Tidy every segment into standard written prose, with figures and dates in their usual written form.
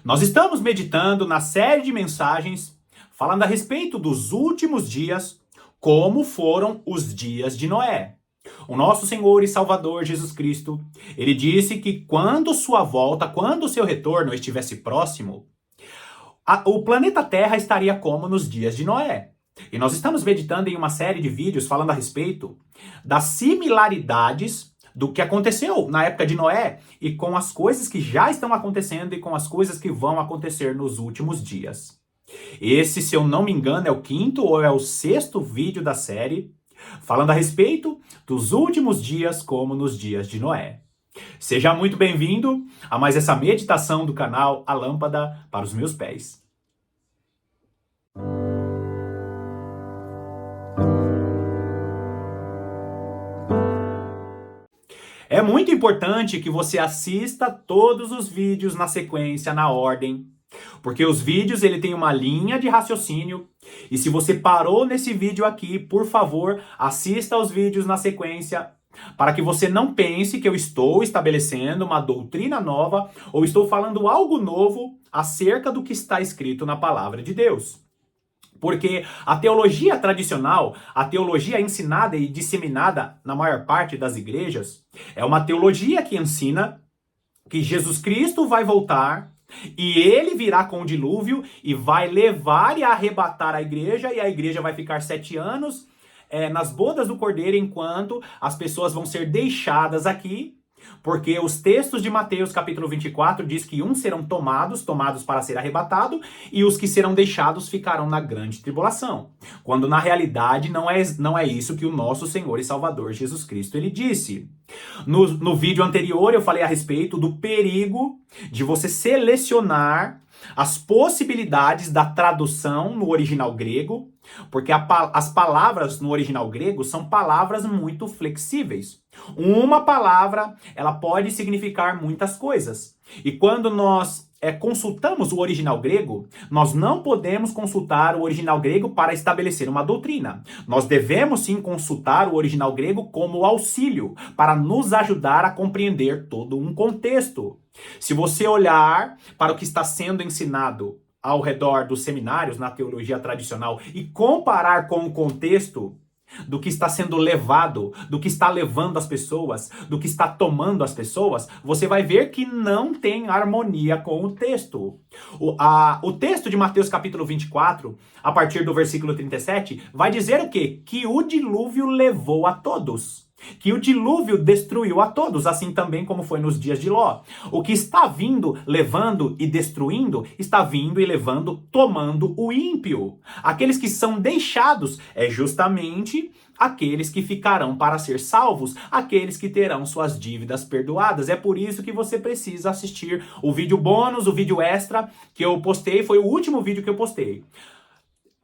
Nós estamos meditando na série de mensagens falando a respeito dos últimos dias, como foram os dias de Noé. O nosso Senhor e Salvador Jesus Cristo, ele disse que quando sua volta, quando o seu retorno estivesse próximo, o planeta Terra estaria como nos dias de Noé. E nós estamos meditando em uma série de vídeos falando a respeito das similaridades do que aconteceu na época de Noé e com as coisas que já estão acontecendo e com as coisas que vão acontecer nos últimos dias. Esse, se eu não me engano, é o quinto ou é o sexto vídeo da série falando a respeito dos últimos dias como nos dias de Noé. Seja muito bem-vindo a mais essa meditação do canal A Lâmpada para os Meus Pés. É muito importante que você assista todos os vídeos na sequência, na ordem, porque os vídeos ele tem uma linha de raciocínio e se você parou nesse vídeo aqui, por favor, assista aos vídeos na sequência para que você não pense que eu estou estabelecendo uma doutrina nova ou estou falando algo novo acerca do que está escrito na palavra de Deus. Porque a teologia tradicional, a teologia ensinada e disseminada na maior parte das igrejas, é uma teologia que ensina que Jesus Cristo vai voltar e ele virá com o dilúvio e vai levar e arrebatar a igreja, e a igreja vai ficar 7 anos nas bodas do Cordeiro, enquanto as pessoas vão ser deixadas aqui, porque os textos de Mateus capítulo 24 diz que uns serão tomados para ser arrebatado, e os que serão deixados ficarão na grande tribulação. Quando na realidade não é isso que o nosso Senhor e Salvador Jesus Cristo ele disse. No vídeo anterior eu falei a respeito do perigo de você selecionar as possibilidades da tradução no original grego, porque as palavras no original grego são palavras muito flexíveis. Uma palavra, ela pode significar muitas coisas. E quando nós consultamos o original grego, nós não podemos consultar o original grego para estabelecer uma doutrina. Nós devemos sim consultar o original grego como auxílio, para nos ajudar a compreender todo um contexto. Se você olhar para o que está sendo ensinado ao redor dos seminários na teologia tradicional e comparar com o contexto do que está sendo levado, do que está levando as pessoas, do que está tomando as pessoas, você vai ver que não tem harmonia com o texto. O texto de Mateus capítulo 24, a partir do versículo 37, vai dizer o quê? Que o dilúvio levou a todos. Que o dilúvio destruiu a todos, assim também como foi nos dias de Ló. O que está vindo, levando e destruindo, está vindo e levando, tomando o ímpio. Aqueles que são deixados é justamente aqueles que ficarão para ser salvos, aqueles que terão suas dívidas perdoadas. É por isso que você precisa assistir o vídeo bônus, o vídeo extra que eu postei, foi o último vídeo que eu postei.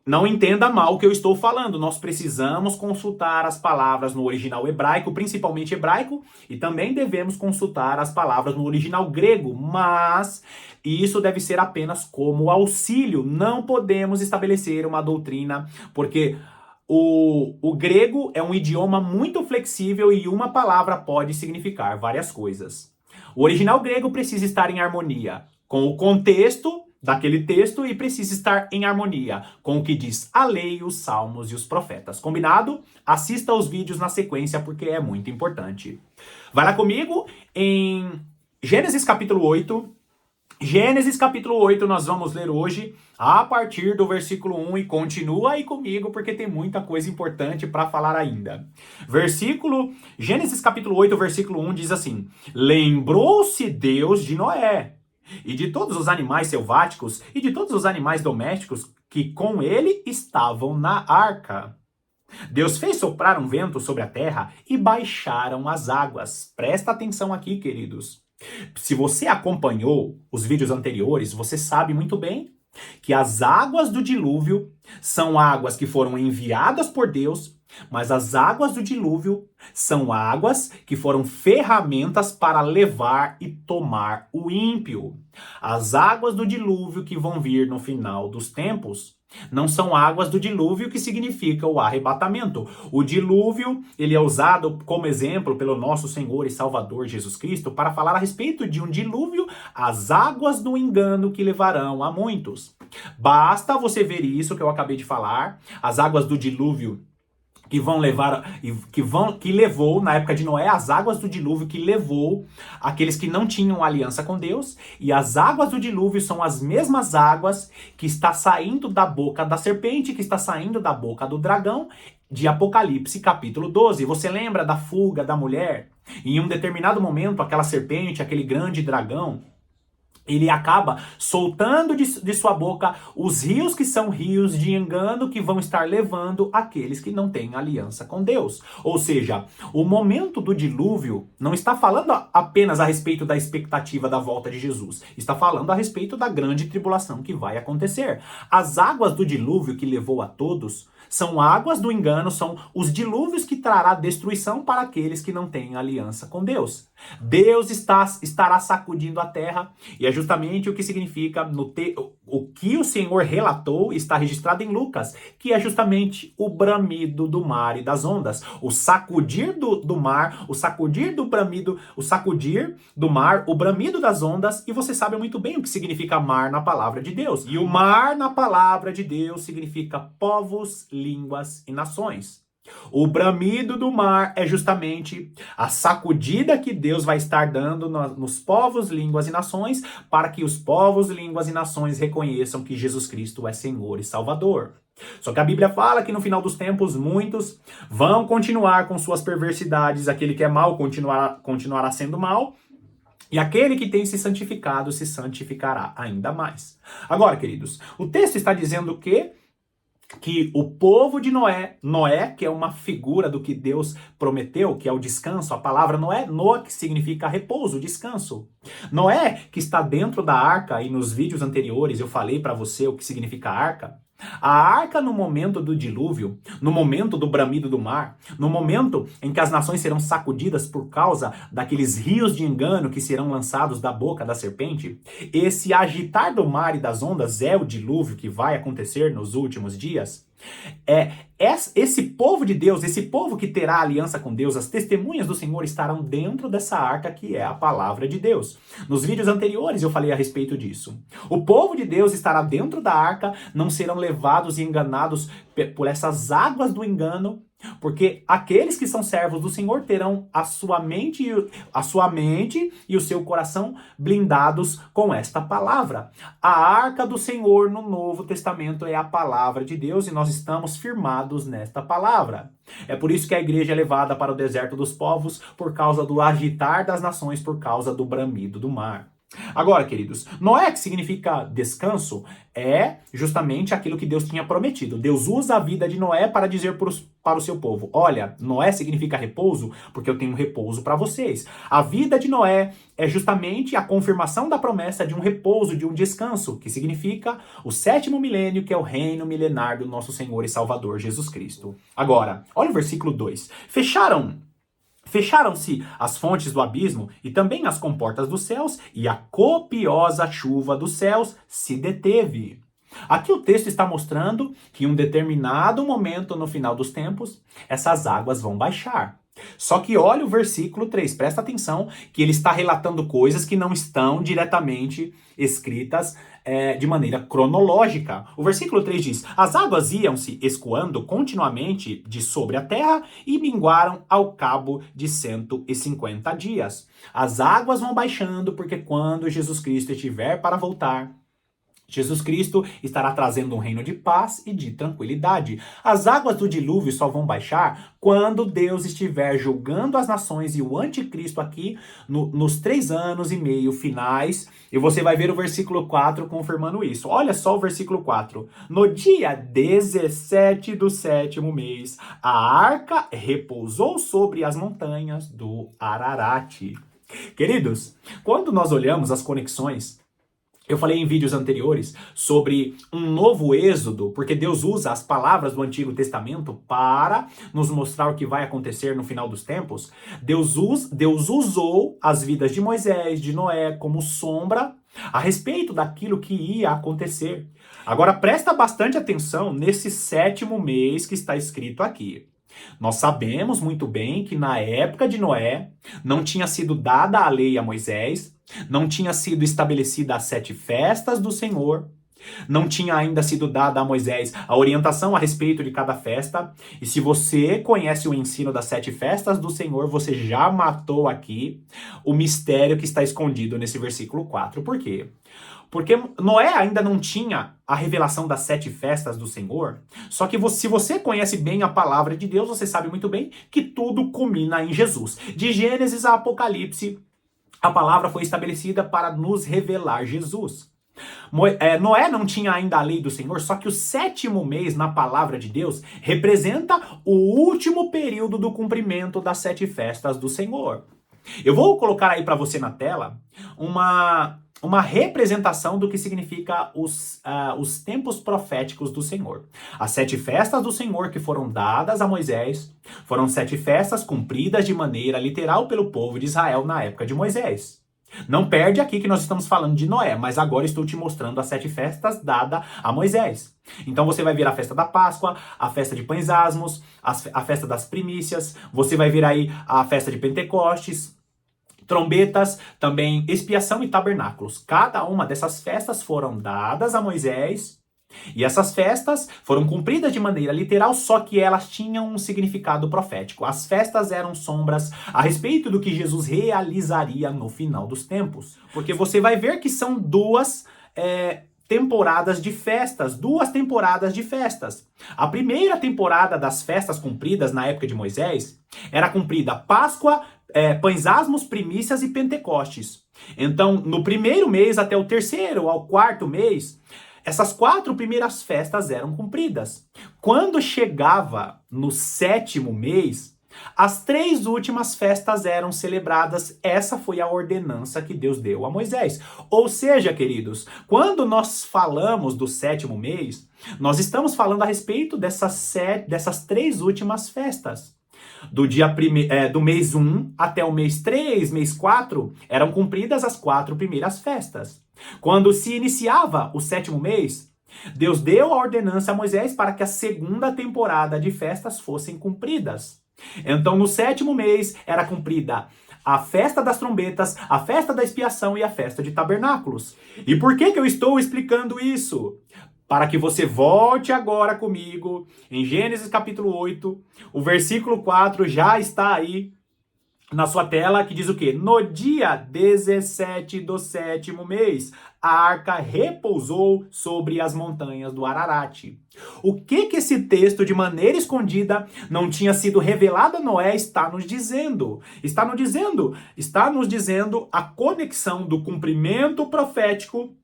Não entenda mal o que eu estou falando, nós precisamos consultar as palavras no original hebraico, principalmente hebraico, e também devemos consultar as palavras no original grego, mas isso deve ser apenas como auxílio, não podemos estabelecer uma doutrina, porque o grego é um idioma muito flexível e uma palavra pode significar várias coisas. O original grego precisa estar em harmonia com o contexto daquele texto e precisa estar em harmonia com o que diz a lei, os salmos e os profetas. Combinado? Assista aos vídeos na sequência porque é muito importante. Vai lá comigo em Gênesis capítulo 8. Gênesis capítulo 8 nós vamos ler hoje a partir do versículo 1 e continua aí comigo porque tem muita coisa importante para falar ainda. Gênesis capítulo 8, versículo 1 diz assim: Lembrou-se Deus de Noé e de todos os animais selváticos e de todos os animais domésticos que com ele estavam na arca. Deus fez soprar um vento sobre a terra e baixaram as águas. Presta atenção aqui, queridos. Se você acompanhou os vídeos anteriores, você sabe muito bem que as águas do dilúvio são águas que foram enviadas por Deus Mas as águas do dilúvio são águas que foram ferramentas para levar e tomar o ímpio. As águas do dilúvio que vão vir no final dos tempos não são águas do dilúvio, que significa o arrebatamento. O dilúvio, ele é usado como exemplo pelo nosso Senhor e Salvador Jesus Cristo para falar a respeito de um dilúvio, as águas do engano que levarão a muitos. Basta você ver isso que eu acabei de falar, as águas do dilúvio que vão levar, que levou na época de Noé, as águas do dilúvio que levou aqueles que não tinham aliança com Deus, e as águas do dilúvio são as mesmas águas que está saindo da boca da serpente, que está saindo da boca do dragão, de Apocalipse capítulo 12. Você lembra da fuga da mulher? Em um determinado momento, aquela serpente, aquele grande dragão, ele acaba soltando de sua boca os rios que são rios de engano que vão estar levando aqueles que não têm aliança com Deus. Ou seja, o momento do dilúvio não está falando apenas a respeito da expectativa da volta de Jesus. Está falando a respeito da grande tribulação que vai acontecer. As águas do dilúvio que levou a todos são águas do engano, são os dilúvios que trará destruição para aqueles que não têm aliança com Deus. Deus estará sacudindo a terra, e é justamente o que significa o que o Senhor relatou, está registrado em Lucas, que é justamente o bramido do mar e das ondas, o sacudir do mar, o sacudir do bramido, o sacudir do mar, o bramido das ondas, e você sabe muito bem o que significa mar na palavra de Deus. E o mar na palavra de Deus significa povos, línguas e nações. O bramido do mar é justamente a sacudida que Deus vai estar dando nos povos, línguas e nações, para que os povos, línguas e nações reconheçam que Jesus Cristo é Senhor e Salvador. Só que a Bíblia fala que no final dos tempos muitos vão continuar com suas perversidades, aquele que é mau continuará sendo mau, e aquele que tem se santificado se santificará ainda mais. Agora, queridos, o texto está dizendo que o povo de Noé, que é uma figura do que Deus prometeu, que é o descanso, a palavra Noé, que significa repouso, descanso. Noé, que está dentro da arca, e nos vídeos anteriores eu falei para você o que significa arca. A arca, no momento do dilúvio, no momento do bramido do mar, no momento em que as nações serão sacudidas por causa daqueles rios de engano que serão lançados da boca da serpente, esse agitar do mar e das ondas é o dilúvio que vai acontecer nos últimos dias. Esse povo de Deus, esse povo que terá aliança com Deus, as testemunhas do Senhor estarão dentro dessa arca que é a palavra de Deus. Nos vídeos anteriores eu falei a respeito disso. O povo de Deus estará dentro da arca, não serão levados e enganados por essas águas do engano, porque aqueles que são servos do Senhor terão a sua mente e o seu coração blindados com esta palavra. A arca do Senhor no Novo Testamento é a palavra de Deus e nós estamos firmados nesta palavra. É por isso que a igreja é levada para o deserto dos povos, por causa do agitar das nações, por causa do bramido do mar. Agora, queridos, Noé, que significa descanso, é justamente aquilo que Deus tinha prometido. Deus usa a vida de Noé para dizer para o seu povo: olha, Noé significa repouso, porque eu tenho repouso para vocês. A vida de Noé é justamente a confirmação da promessa de um repouso, de um descanso, que significa o 7º milênio, que é o reino milenar do nosso Senhor e Salvador Jesus Cristo. Agora, olha o versículo 2. Fecharam-se as fontes do abismo e também as comportas dos céus, e a copiosa chuva dos céus se deteve. Aqui o texto está mostrando que em um determinado momento no final dos tempos, essas águas vão baixar. Só que olha o versículo 3, presta atenção que ele está relatando coisas que não estão diretamente escritas de maneira cronológica. O versículo 3 diz: as águas iam-se escoando continuamente de sobre a terra e minguaram ao cabo de 150 dias. As águas vão baixando porque quando Jesus Cristo estiver para voltar, Jesus Cristo estará trazendo um reino de paz e de tranquilidade. As águas do dilúvio só vão baixar quando Deus estiver julgando as nações e o anticristo aqui nos 3 anos e meio finais. E você vai ver o versículo 4 confirmando isso. Olha só o versículo 4. No dia 17 do 7º mês, a arca repousou sobre as montanhas do Ararate. Queridos, quando nós olhamos as conexões Eu falei em vídeos anteriores sobre um novo êxodo, porque Deus usa as palavras do Antigo Testamento para nos mostrar o que vai acontecer no final dos tempos. Deus usou as vidas de Moisés, de Noé, como sombra a respeito daquilo que ia acontecer. Agora presta bastante atenção nesse 7º mês que está escrito aqui. Nós sabemos muito bem que na época de Noé não tinha sido dada a lei a Moisés, não tinha sido estabelecida as 7 festas do Senhor, não tinha ainda sido dada a Moisés a orientação a respeito de cada festa. E se você conhece o ensino das 7 festas do Senhor, você já matou aqui o mistério que está escondido nesse versículo 4. Por quê? Porque Noé ainda não tinha a revelação das 7 festas do Senhor. Só que se você conhece bem a palavra de Deus, você sabe muito bem que tudo culmina em Jesus. De Gênesis a Apocalipse, a palavra foi estabelecida para nos revelar Jesus. Noé não tinha ainda a lei do Senhor, só que o 7º mês na palavra de Deus representa o último período do cumprimento das 7 festas do Senhor. Eu vou colocar aí para você na tela uma representação do que significa os tempos proféticos do Senhor. As 7 festas do Senhor que foram dadas a Moisés foram 7 festas cumpridas de maneira literal pelo povo de Israel na época de Moisés. Não perde aqui que nós estamos falando de Noé, mas agora estou te mostrando as 7 festas dadas a Moisés. Então você vai ver a festa da Páscoa, a festa de Pães Asmos, a festa das primícias, você vai ver aí a festa de Pentecostes, trombetas, também expiação e tabernáculos. Cada uma dessas festas foram dadas a Moisés e essas festas foram cumpridas de maneira literal, só que elas tinham um significado profético. As festas eram sombras a respeito do que Jesus realizaria no final dos tempos. Porque você vai ver que são duas temporadas de festas, 2 temporadas de festas. A primeira temporada das festas cumpridas na época de Moisés era cumprida Páscoa, Pães Asmos, Primícias e Pentecostes. Então, no primeiro mês até o 3º ao 4º mês, essas 4 primeiras festas eram cumpridas. Quando chegava no 7º mês, as 3 últimas festas eram celebradas. Essa foi a ordenança que Deus deu a Moisés. Ou seja, queridos, quando nós falamos do 7º mês, nós estamos falando a respeito dessas 3 últimas festas. Do mês 1 até o mês 3, mês 4, eram cumpridas as 4 primeiras festas. Quando se iniciava o 7º mês, Deus deu a ordenança a Moisés para que a 2ª temporada de festas fossem cumpridas. Então, no 7º mês, era cumprida a festa das trombetas, a festa da expiação e a festa de tabernáculos. E por que eu estou explicando isso? Para que você volte agora comigo em Gênesis capítulo 8, o versículo 4 já está aí na sua tela, que diz o quê? No dia 17 do 7º mês, a arca repousou sobre as montanhas do Ararat. O que esse texto, de maneira escondida, não tinha sido revelado a Noé, está nos dizendo? Está nos dizendo a conexão do cumprimento profético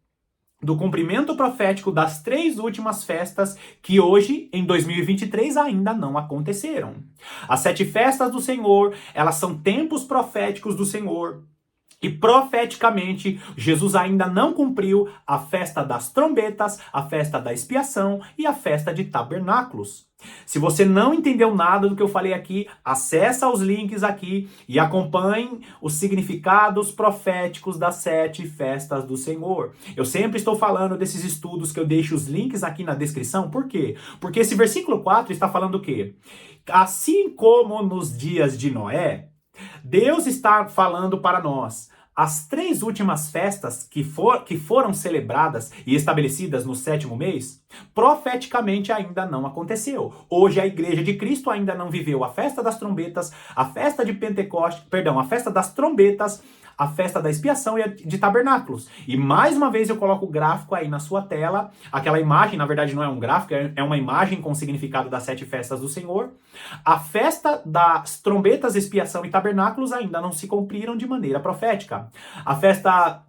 das 3 últimas festas que hoje, em 2023, ainda não aconteceram. As 7 festas do Senhor, elas são tempos proféticos do Senhor. E profeticamente, Jesus ainda não cumpriu a festa das trombetas, a festa da expiação e a festa de tabernáculos. Se você não entendeu nada do que eu falei aqui, acessa os links aqui e acompanhe os significados proféticos das 7 festas do Senhor. Eu sempre estou falando desses estudos que eu deixo os links aqui na descrição. Por quê? Porque esse versículo 4 está falando o quê? Assim como nos dias de Noé, Deus está falando para nós. As 3 últimas festas que foram celebradas e estabelecidas no 7º mês, profeticamente ainda não aconteceu. Hoje a Igreja de Cristo ainda não viveu a festa das trombetas, a festa de Pentecostes, a festa das trombetas, a festa da expiação e a de tabernáculos. E mais uma vez eu coloco o gráfico aí na sua tela. Aquela imagem, na verdade, não é um gráfico, é uma imagem com o significado das 7 festas do Senhor. A festa das trombetas, expiação e tabernáculos ainda não se cumpriram de maneira profética. A festa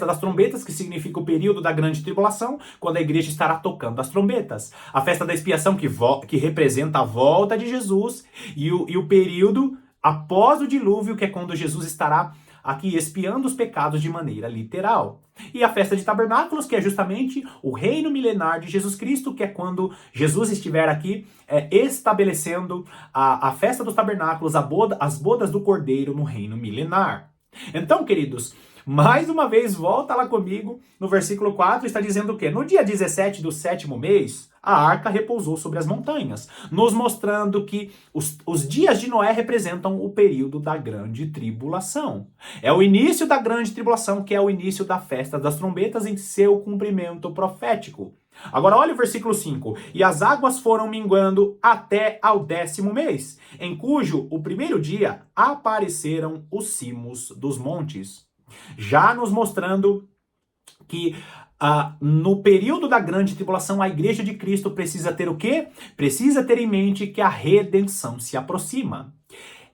das trombetas, que significa o período da grande tribulação, quando a igreja estará tocando as trombetas. A festa da expiação, que representa a volta de Jesus, e o período após o dilúvio, que é quando Jesus estará aqui expiando os pecados de maneira literal. E a festa de tabernáculos, que é justamente o reino milenar de Jesus Cristo, que é quando Jesus estiver aqui estabelecendo a festa dos tabernáculos, as bodas do Cordeiro no reino milenar. Então, queridos, mais uma vez, volta lá comigo, no versículo 4, está dizendo o quê? No dia 17 do 7º mês, a arca repousou sobre as montanhas, nos mostrando que os dias de Noé representam o período da grande tribulação. É o início da grande tribulação, que é o início da festa das trombetas em seu cumprimento profético. Agora olha o versículo 5. E as águas foram minguando até ao 10º mês, em cujo o primeiro dia apareceram os cimos dos montes. Já nos mostrando que no período da grande tribulação, a igreja de Cristo precisa ter o quê? Precisa ter em mente que a redenção se aproxima.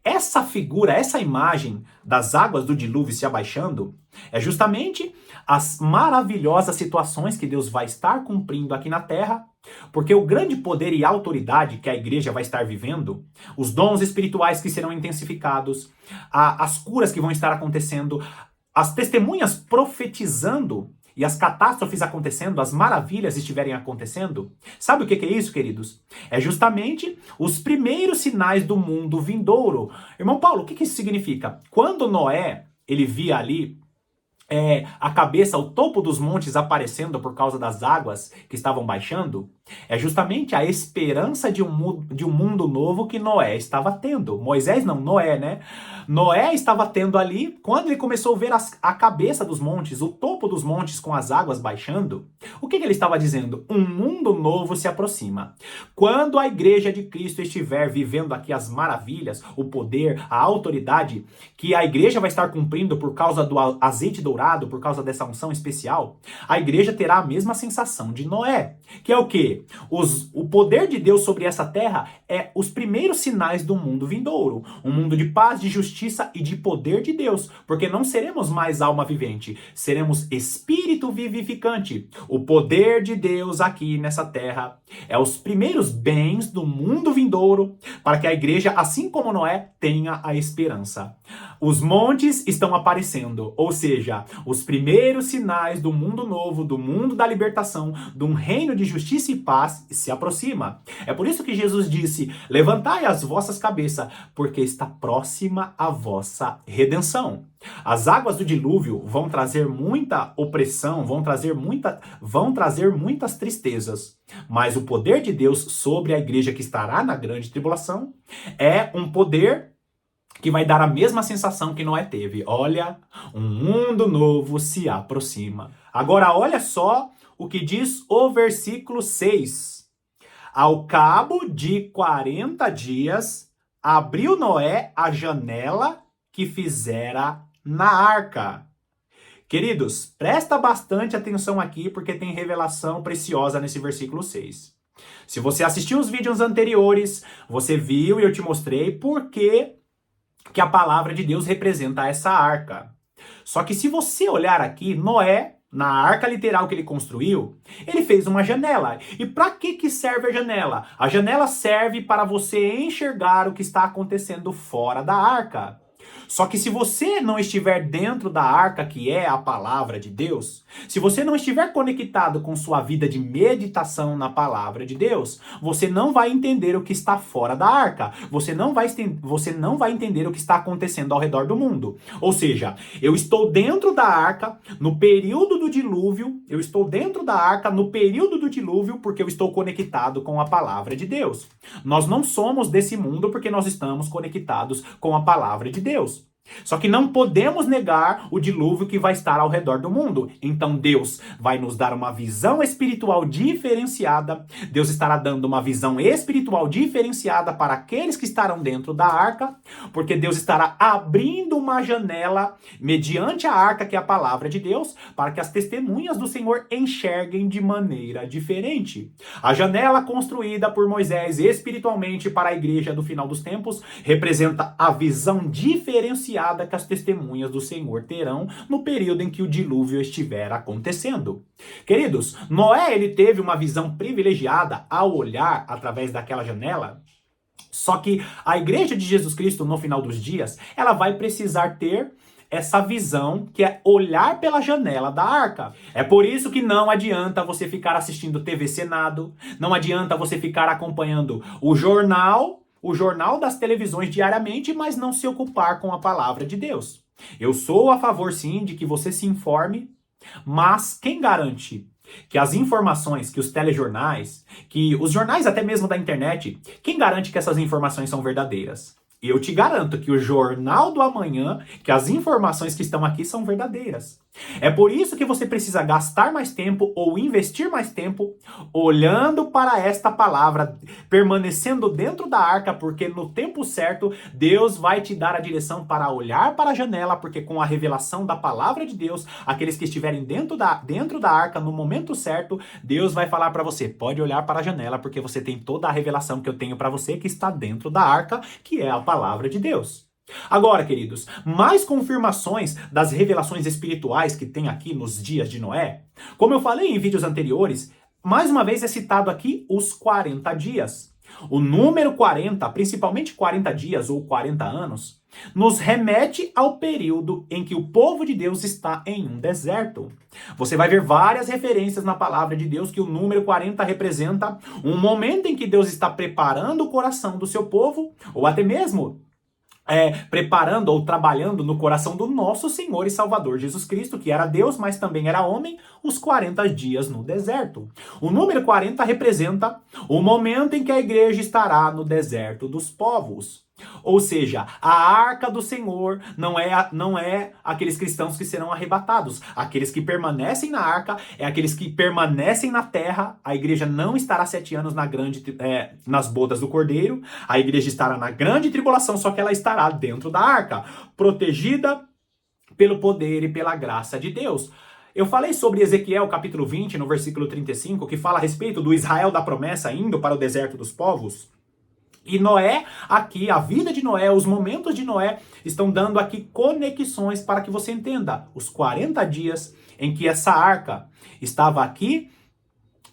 Essa figura, essa imagem das águas do dilúvio se abaixando, é justamente as maravilhosas situações que Deus vai estar cumprindo aqui na terra, porque o grande poder e autoridade que a igreja vai estar vivendo, os dons espirituais que serão intensificados, as curas que vão estar acontecendo, as testemunhas profetizando e as catástrofes acontecendo, as maravilhas estiverem acontecendo. Sabe o que é isso, queridos? É justamente os primeiros sinais do mundo vindouro. Irmão Paulo, o que isso significa? Quando Noé, ele via ali a cabeça, o topo dos montes aparecendo por causa das águas que estavam baixando, é justamente a esperança de um mundo novo que Noé estava tendo. Moisés não, Noé, né? Noé estava tendo ali, quando ele começou a ver a cabeça dos montes, o topo dos montes com as águas baixando, o que ele estava dizendo? Um mundo novo se aproxima. Quando a igreja de Cristo estiver vivendo aqui as maravilhas, o poder, a autoridade que a igreja vai estar cumprindo por causa do azeite dourado, por causa dessa unção especial, a igreja terá a mesma sensação de Noé, que é o quê? O poder de Deus sobre essa terra é os primeiros sinais do mundo vindouro. Um mundo de paz, de justiça e de poder de Deus. Porque não seremos mais alma vivente, seremos espírito vivificante. O poder de Deus aqui nessa terra é os primeiros bens do mundo vindouro para que a igreja, assim como Noé, tenha a esperança. Os montes estão aparecendo, ou seja, os primeiros sinais do mundo novo, do mundo da libertação, de um reino de justiça e paz se aproxima. É por isso que Jesus disse: levantai as vossas cabeças, porque está próxima a vossa redenção. As águas do dilúvio vão trazer muita opressão, vão trazer muitas tristezas. Mas o poder de Deus sobre a igreja que estará na grande tribulação é um poder que vai dar a mesma sensação que Noé teve. Olha, um mundo novo se aproxima. Agora olha só o que diz o versículo 6. Ao cabo de 40 dias, abriu Noé a janela que fizera na arca. Queridos, presta bastante atenção aqui, porque tem revelação preciosa nesse versículo 6. Se você assistiu os vídeos anteriores, você viu e eu te mostrei por que a palavra de Deus representa essa arca. Só que se você olhar aqui, Noé, na arca literal que ele construiu, ele fez uma janela. E para que serve a janela? A janela serve para você enxergar o que está acontecendo fora da arca. Só que se você não estiver dentro da arca, que é a palavra de Deus, se você não estiver conectado com sua vida de meditação na palavra de Deus, você não vai entender o que está fora da arca. Você não vai entender o que está acontecendo ao redor do mundo. Ou seja, eu estou dentro da arca no período do dilúvio, porque eu estou conectado com a palavra de Deus. Nós não somos desse mundo porque nós estamos conectados com a palavra de Deus. Só que não podemos negar o dilúvio que vai estar ao redor do mundo. Então Deus vai nos dar uma visão espiritual diferenciada. Deus estará dando uma visão espiritual diferenciada para aqueles que estarão dentro da arca, porque Deus estará abrindo uma janela mediante a arca, que é a palavra de Deus, para que as testemunhas do Senhor enxerguem de maneira diferente. A janela construída por Moisés espiritualmente para a igreja do final dos tempos representa a visão diferenciada que as testemunhas do Senhor terão no período em que o dilúvio estiver acontecendo. Queridos, Noé, ele teve uma visão privilegiada ao olhar através daquela janela. Só que a igreja de Jesus Cristo, no final dos dias, ela vai precisar ter essa visão que é olhar pela janela da arca. É por isso que não adianta você ficar assistindo TV Senado, não adianta você ficar acompanhando o jornal das televisões diariamente, mas não se ocupar com a palavra de Deus. Eu sou a favor sim de que você se informe, mas quem garante que as informações, que os telejornais, que os jornais até mesmo da internet, quem garante que essas informações são verdadeiras? Eu te garanto que o Jornal do Amanhã, que as informações que estão aqui são verdadeiras. É por isso que você precisa gastar mais tempo ou investir mais tempo olhando para esta palavra, permanecendo dentro da arca, porque no tempo certo Deus vai te dar a direção para olhar para a janela, porque com a revelação da palavra de Deus, aqueles que estiverem dentro da arca no momento certo, Deus vai falar para você, pode olhar para a janela, porque você tem toda a revelação que eu tenho para você que está dentro da arca, que é a palavra de Deus. Agora, queridos, mais confirmações das revelações espirituais que tem aqui nos dias de Noé. Como eu falei em vídeos anteriores, mais uma vez é citado aqui os 40 dias. O número 40, principalmente 40 dias ou 40 anos, nos remete ao período em que o povo de Deus está em um deserto. Você vai ver várias referências na palavra de Deus que o número 40 representa um momento em que Deus está preparando o coração do seu povo, ou até mesmo preparando ou trabalhando no coração do nosso Senhor e Salvador Jesus Cristo, que era Deus, mas também era homem, os 40 dias no deserto. O número 40 representa o momento em que a igreja estará no deserto dos povos. Ou seja, a arca do Senhor não é aqueles cristãos que serão arrebatados. Aqueles que permanecem na arca é aqueles que permanecem na terra. A igreja não estará 7 anos nas bodas do Cordeiro. A igreja estará na grande tribulação, só que ela estará dentro da arca, protegida pelo poder e pela graça de Deus. Eu falei sobre Ezequiel capítulo 20, no versículo 35, que fala a respeito do Israel da promessa indo para o deserto dos povos. E Noé, aqui, a vida de Noé, os momentos de Noé, estão dando aqui conexões para que você entenda. Os 40 dias em que essa arca estava aqui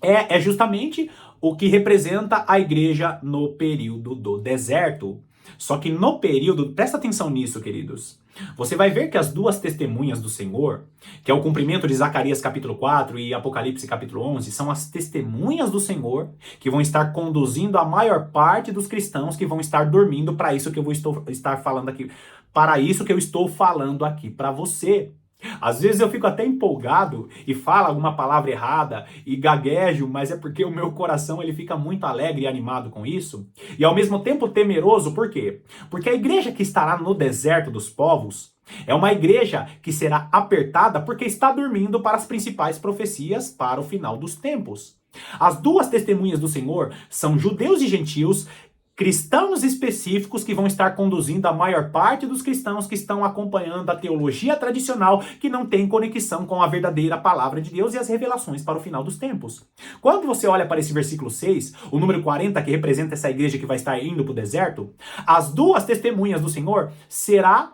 é justamente o que representa a igreja no período do deserto. Só que no período, presta atenção nisso, queridos. Você vai ver que as duas testemunhas do Senhor, que é o cumprimento de Zacarias capítulo 4 e Apocalipse capítulo 11, são as testemunhas do Senhor que vão estar conduzindo a maior parte dos cristãos que vão estar dormindo para isso que eu vou estar falando aqui, para isso que eu estou falando aqui para você. Às vezes eu fico até empolgado e falo alguma palavra errada e gaguejo, mas é porque o meu coração ele fica muito alegre e animado com isso. E ao mesmo tempo temeroso, por quê? Porque a igreja que estará no deserto dos povos é uma igreja que será apertada porque está dormindo para as principais profecias para o final dos tempos. As duas testemunhas do Senhor são judeus e gentios, cristãos específicos que vão estar conduzindo a maior parte dos cristãos que estão acompanhando a teologia tradicional que não tem conexão com a verdadeira palavra de Deus e as revelações para o final dos tempos. Quando você olha para esse versículo 6, o número 40 que representa essa igreja que vai estar indo para o deserto, as duas testemunhas do Senhor será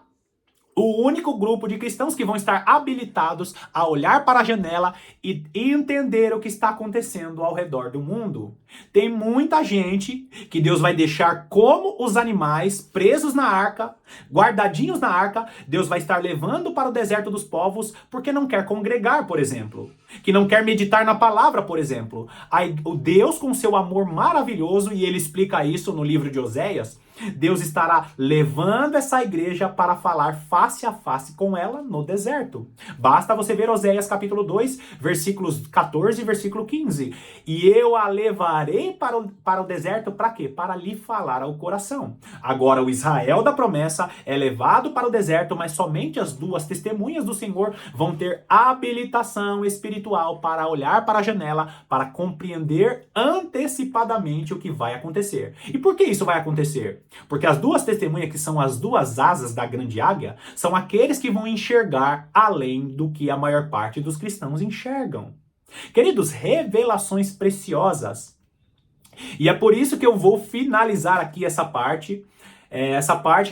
o único grupo de cristãos que vão estar habilitados a olhar para a janela e entender o que está acontecendo ao redor do mundo. Tem muita gente que Deus vai deixar como os animais presos na arca, guardadinhos na arca. Deus vai estar levando para o deserto dos povos porque não quer congregar, por exemplo. Que não quer meditar na palavra, por exemplo. O Deus, com seu amor maravilhoso, e ele explica isso no livro de Oséias, Deus estará levando essa igreja para falar face a face com ela no deserto. Basta você ver Oséias capítulo 2, versículos 14 e versículo 15. E eu a levarei para o deserto para quê? Para lhe falar ao coração. Agora o Israel da promessa é levado para o deserto, mas somente as duas testemunhas do Senhor vão ter habilitação espiritual para olhar para a janela, para compreender antecipadamente o que vai acontecer. E por que isso vai acontecer? Porque as duas testemunhas, que são as duas asas da grande águia, são aqueles que vão enxergar além do que a maior parte dos cristãos enxergam. Queridos, revelações preciosas. E é por isso que eu vou finalizar aqui essa parte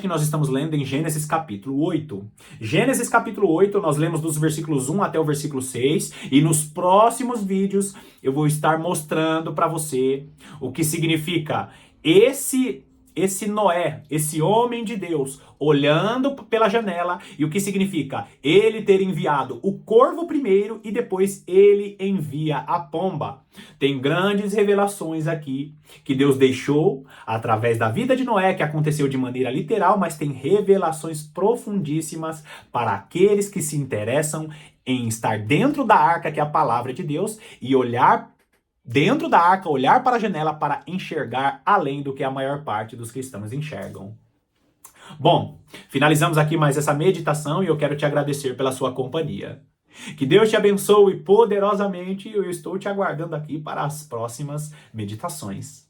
que nós estamos lendo em Gênesis capítulo 8. Gênesis capítulo 8, nós lemos dos versículos 1 até o versículo 6, e nos próximos vídeos eu vou estar mostrando para você o que significa esse Noé, esse homem de Deus, olhando pela janela, e o que significa? Ele ter enviado o corvo primeiro e depois ele envia a pomba. Tem grandes revelações aqui que Deus deixou através da vida de Noé, que aconteceu de maneira literal, mas tem revelações profundíssimas para aqueles que se interessam em estar dentro da arca, que é a palavra de Deus, e olhar dentro da arca, olhar para a janela para enxergar além do que a maior parte dos cristãos enxergam. Bom, finalizamos aqui mais essa meditação e eu quero te agradecer pela sua companhia. Que Deus te abençoe poderosamente e eu estou te aguardando aqui para as próximas meditações.